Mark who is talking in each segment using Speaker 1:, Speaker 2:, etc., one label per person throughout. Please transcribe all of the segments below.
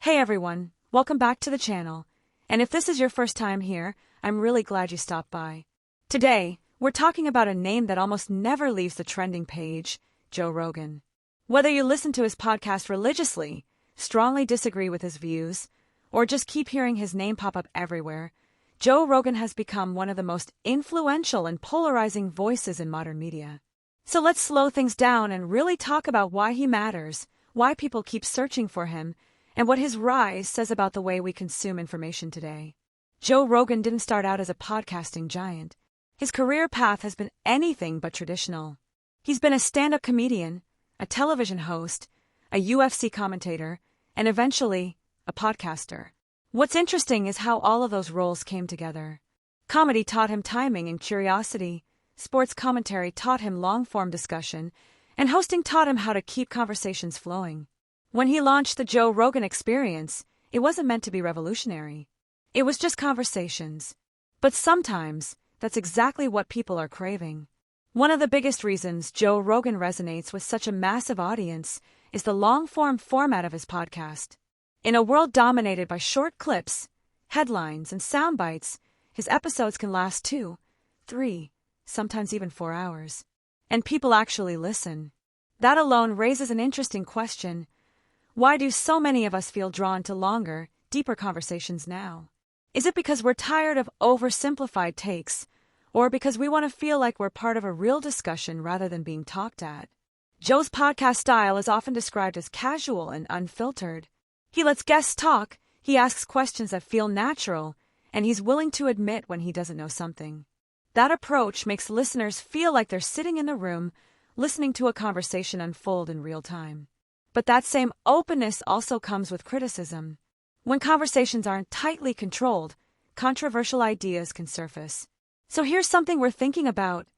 Speaker 1: Hey everyone, welcome back to the channel. And if this is your first time here, I'm really glad you stopped by. Today, we're talking about a name that almost never leaves the trending page, Joe Rogan. Whether you listen to his podcast religiously, strongly disagree with his views, or just keep hearing his name pop up everywhere, Joe Rogan has become one of the most influential and polarizing voices in modern media. So let's slow things down and really talk about why he matters, why people keep searching for him, and what his rise says about the way we consume information today. Joe Rogan didn't start out as a podcasting giant. His career path has been anything but traditional. He's been a stand-up comedian, a television host, a UFC commentator, and eventually, a podcaster. What's interesting is how all of those roles came together. Comedy taught him timing and curiosity, sports commentary taught him long-form discussion, and hosting taught him how to keep conversations flowing. When he launched the Joe Rogan Experience, it wasn't meant to be revolutionary. It was just conversations. But sometimes, that's exactly what people are craving. One of the biggest reasons Joe Rogan resonates with such a massive audience is the long-form format of his podcast. In a world dominated by short clips, headlines, and sound bites, his episodes can last 2, 3, sometimes even 4 hours. And people actually listen. That alone raises an interesting question. Why do so many of us feel drawn to longer, deeper conversations now? Is it because we're tired of oversimplified takes, or because we want to feel like we're part of a real discussion rather than being talked at? Joe's podcast style is often described as casual and unfiltered. He lets guests talk, he asks questions that feel natural, and he's willing to admit when he doesn't know something. That approach makes listeners feel like they're sitting in the room, listening to a conversation unfold in real time. But that same openness also comes with criticism. When conversations aren't tightly controlled, controversial ideas can surface. So here's something we're thinking about.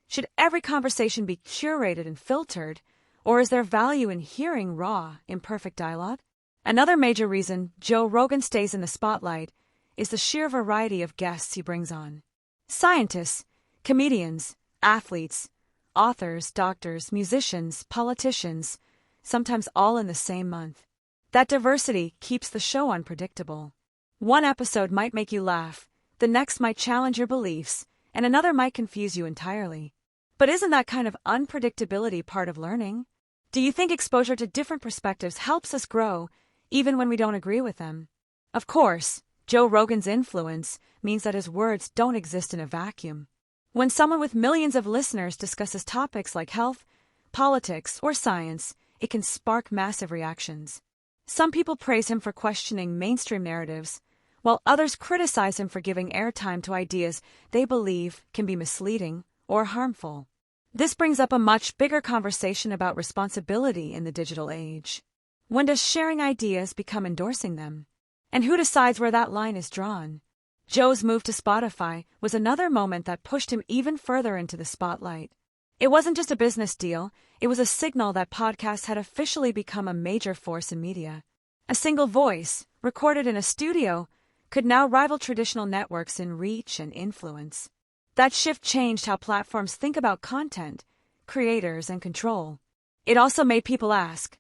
Speaker 1: Should every conversation be curated and filtered, or is there value in hearing raw, imperfect dialogue? Another major reason Joe Rogan stays in the spotlight is the sheer variety of guests he brings on. Scientists, comedians, athletes, authors, doctors, musicians, politicians, sometimes all in the same month. That diversity keeps the show unpredictable. One episode might make you laugh, the next might challenge your beliefs, and another might confuse you entirely. But isn't that kind of unpredictability part of learning? Do you think exposure to different perspectives helps us grow, even when we don't agree with them? Of course, Joe Rogan's influence means that his words don't exist in a vacuum. When someone with millions of listeners discusses topics like health, politics, or science, it can spark massive reactions. Some people praise him for questioning mainstream narratives, while others criticize him for giving airtime to ideas they believe can be misleading or harmful. This brings up a much bigger conversation about responsibility in the digital age. When does sharing ideas become endorsing them? And who decides where that line is drawn? Joe's move to Spotify was another moment that pushed him even further into the spotlight. It wasn't just a business deal, it was a signal that podcasts had officially become a major force in media. A single voice, recorded in a studio, could now rival traditional networks in reach and influence. That shift changed how platforms think about content, creators, and control. It also made people ask,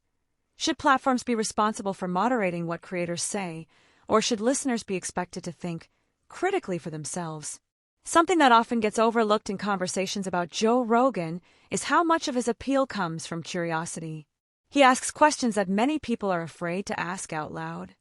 Speaker 1: should platforms be responsible for moderating what creators say, or should listeners be expected to think critically for themselves? Something that often gets overlooked in conversations about Joe Rogan is how much of his appeal comes from curiosity. He asks questions that many people are afraid to ask out loud.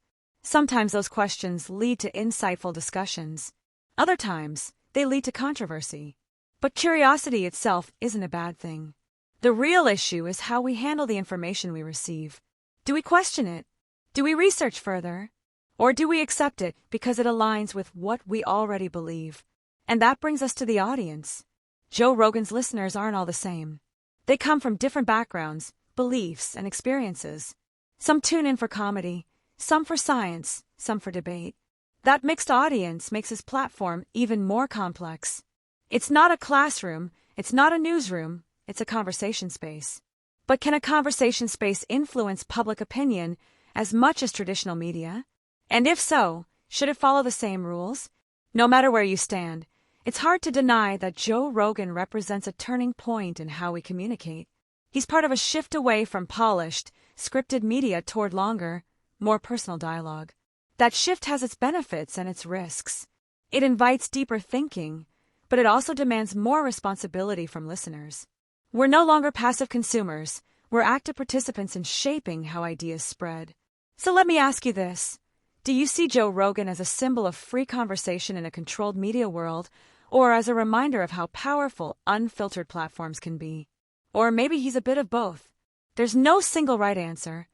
Speaker 1: Sometimes those questions lead to insightful discussions. Other times, they lead to controversy. But curiosity itself isn't a bad thing. The real issue is how we handle the information we receive. Do we question it? Do we research further? Or do we accept it because it aligns with what we already believe? And that brings us to the audience. Joe Rogan's listeners aren't all the same. They come from different backgrounds, beliefs, and experiences. Some tune in for comedy, some for science, some for debate. That mixed audience makes his platform even more complex. It's not a classroom, it's not a newsroom, it's a conversation space. But can a conversation space influence public opinion as much as traditional media? And if so, should it follow the same rules? No matter where you stand, it's hard to deny that Joe Rogan represents a turning point in how we communicate. He's part of a shift away from polished, scripted media toward longer, more personal dialogue. That shift has its benefits and its risks. It invites deeper thinking, but it also demands more responsibility from listeners. We're no longer passive consumers, we're active participants in shaping how ideas spread. So let me ask you this. Do you see Joe Rogan as a symbol of free conversation in a controlled media world, or as a reminder of how powerful unfiltered platforms can be? Or maybe he's a bit of both. There's no single right answer,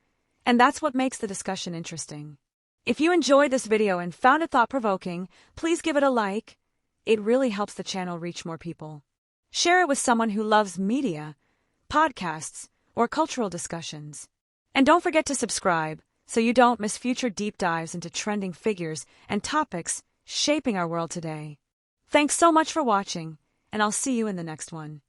Speaker 1: and that's what makes the discussion interesting. If you enjoyed this video and found it thought-provoking, please give it a like. It really helps the channel reach more people. Share it with someone who loves media, podcasts, or cultural discussions. And don't forget to subscribe so you don't miss future deep dives into trending figures and topics shaping our world today. Thanks so much for watching, and I'll see you in the next one.